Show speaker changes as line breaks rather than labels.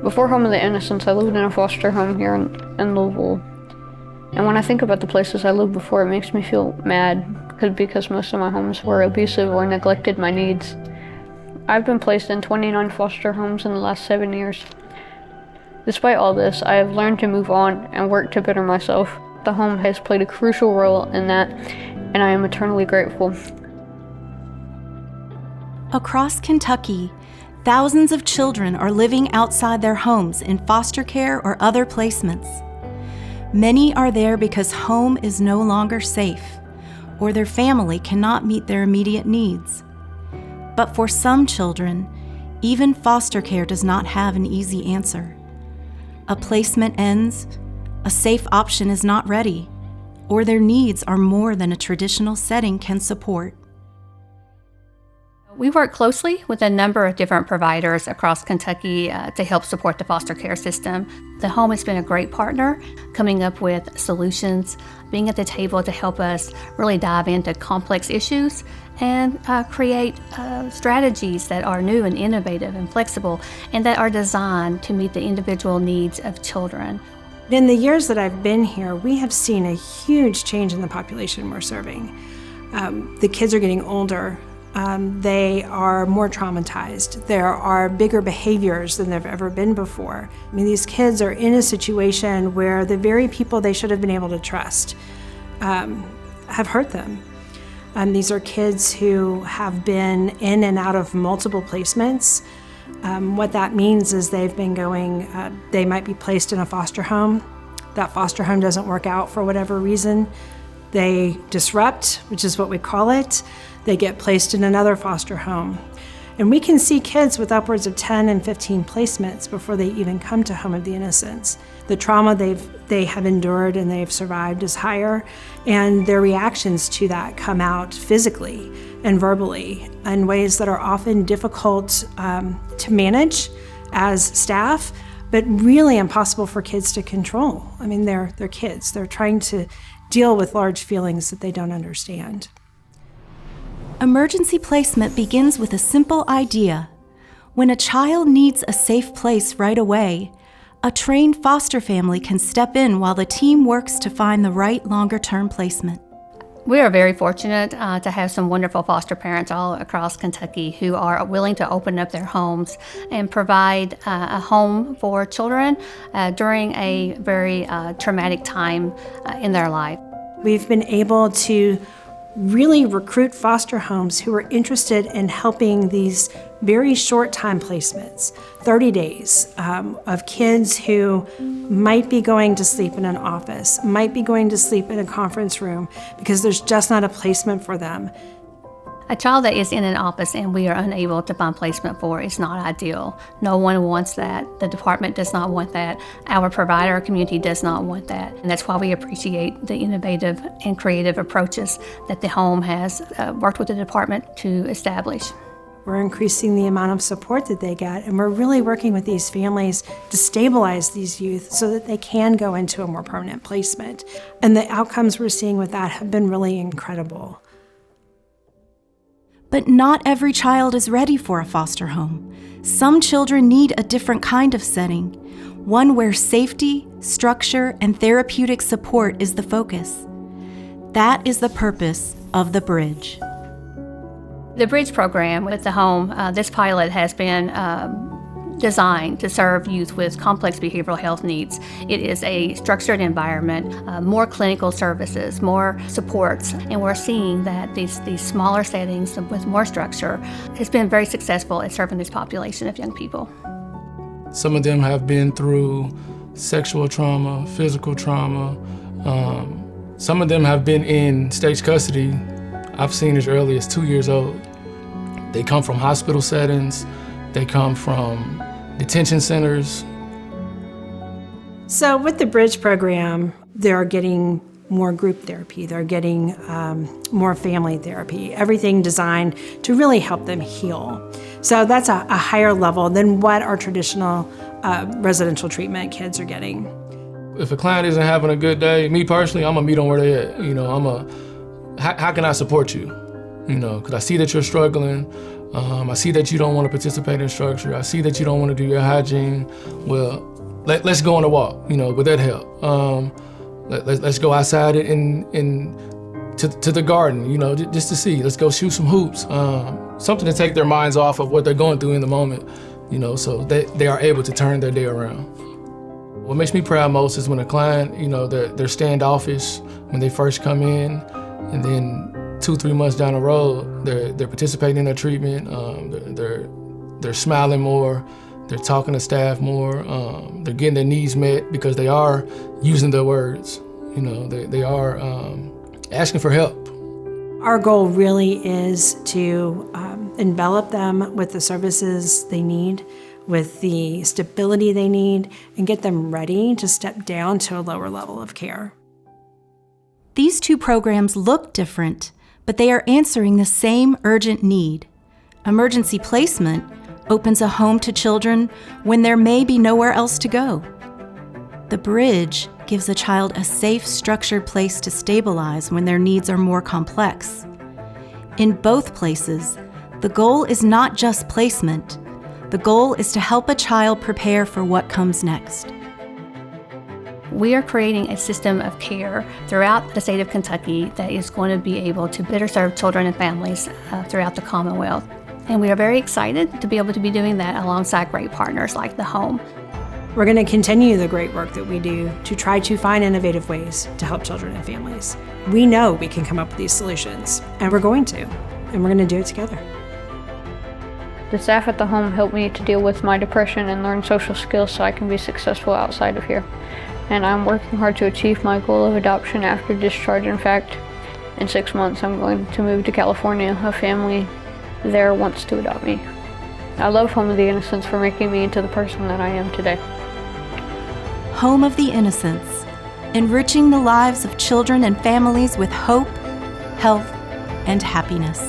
Before Home of the Innocents, I lived in a foster home here in Louisville. And when I think about the places I lived before, it makes me feel mad because most of my homes were abusive or neglected my needs. I've been placed in 29 foster homes in the last 7 years. Despite all this, I have learned to move on and work to better myself. The home has played a crucial role in that, and I am eternally grateful.
Across Kentucky, thousands of children are living outside their homes in foster care or other placements. Many are there because home is no longer safe, or their family cannot meet their immediate needs. But for some children, even foster care does not have an easy answer. A placement ends, a safe option is not ready, or their needs are more than a traditional setting can support.
We work closely with a number of different providers across Kentucky to help support the foster care system. The home has been a great partner, coming up with solutions, being at the table to help us really dive into complex issues and create strategies that are new and innovative and flexible and that are designed to meet the individual needs of children.
In the years that I've been here, we have seen a huge change in the population we're serving. The kids are getting older. They are more traumatized. There are bigger behaviors than there have ever been before. I mean, these kids are in a situation where the very people they should have been able to trust have hurt them. These are kids who have been in and out of multiple placements. What that means is they've been going, they might be placed in a foster home. That foster home doesn't work out for whatever reason. They disrupt, which is what we call it. They get placed in another foster home. And we can see kids with upwards of 10 and 15 placements before they even come to Home of the Innocents. The trauma they have endured and they've survived is higher, and their reactions to that come out physically and verbally in ways that are often difficult to manage as staff, but really impossible for kids to control. I mean, they're kids. They're trying to deal with large feelings that they don't understand.
Emergency placement begins with a simple idea. When a child needs a safe place right away, a trained foster family can step in while the team works to find the right longer-term placement.
We are very fortunate to have some wonderful foster parents all across Kentucky who are willing to open up their homes and provide a home for children during a very traumatic time in their life.
We've been able to really recruit foster homes who are interested in helping these very short time placements, 30 days, of kids who might be going to sleep in an office, might be going to sleep in a conference room because there's just not a placement for them.
A child that is in an office and we are unable to find placement for is not ideal. No one wants that. The department does not want that. Our provider community does not want that. And that's why we appreciate the innovative and creative approaches that the home has worked with the department to establish.
We're increasing the amount of support that they get, and we're really working with these families to stabilize these youth so that they can go into a more permanent placement. And the outcomes we're seeing with that have been really incredible.
But not every child is ready for a foster home. Some children need a different kind of setting, one where safety, structure, and therapeutic support is the focus. That is the purpose of The Bridge.
The Bridge program with the home, this pilot has been designed to serve youth with complex behavioral health needs. It is a structured environment, more clinical services, more supports, and we're seeing that these smaller settings with more structure has been very successful at serving this population of young people.
Some of them have been through sexual trauma, physical trauma. Some of them have been in state custody. I've seen as early as 2 years old. They come from hospital settings. They come from detention centers.
So with the Bridge program, they're getting more group therapy. They're getting more family therapy, everything designed to really help them heal. So that's a higher level than what our traditional residential treatment kids are getting.
If a client isn't having a good day, me personally, I'm gonna meet them where they at. How can I support you? Because I see that you're struggling. I see that you don't want to participate in structure. I see that you don't want to do your hygiene. Well, let's go on a walk, would that help? Let's go outside to the garden, just to see. Let's go shoot some hoops. Something to take their minds off of what they're going through in the moment, so they are able to turn their day around. What makes me proud most is when a client, they're standoffish when they first come in, and then 2-3 months down the road, they're participating in their treatment. They're smiling more. They're talking to staff more. They're getting their needs met because they are using their words. They are asking for help.
Our goal really is to envelop them with the services they need, with the stability they need, and get them ready to step down to a lower level of care.
These two programs look different, but they are answering the same urgent need. Emergency placement opens a home to children when there may be nowhere else to go. The bridge gives a child a safe, structured place to stabilize when their needs are more complex. In both places, the goal is not just placement. The goal is to help a child prepare for what comes next.
We are creating a system of care throughout the state of Kentucky that is going to be able to better serve children and families throughout the Commonwealth. And we are very excited to be able to be doing that alongside great partners like the Home.
We're going to continue the great work that we do to try to find innovative ways to help children and families. We know we can come up with these solutions, and we're going to, and we're going to do it together.
The staff at the Home helped me to deal with my depression and learn social skills so I can be successful outside of here. And I'm working hard to achieve my goal of adoption after discharge. In fact, in 6 months, I'm going to move to California. A family there wants to adopt me. I love Home of the Innocents for making me into the person that I am today.
Home of the Innocents, enriching the lives of children and families with hope, health, and happiness.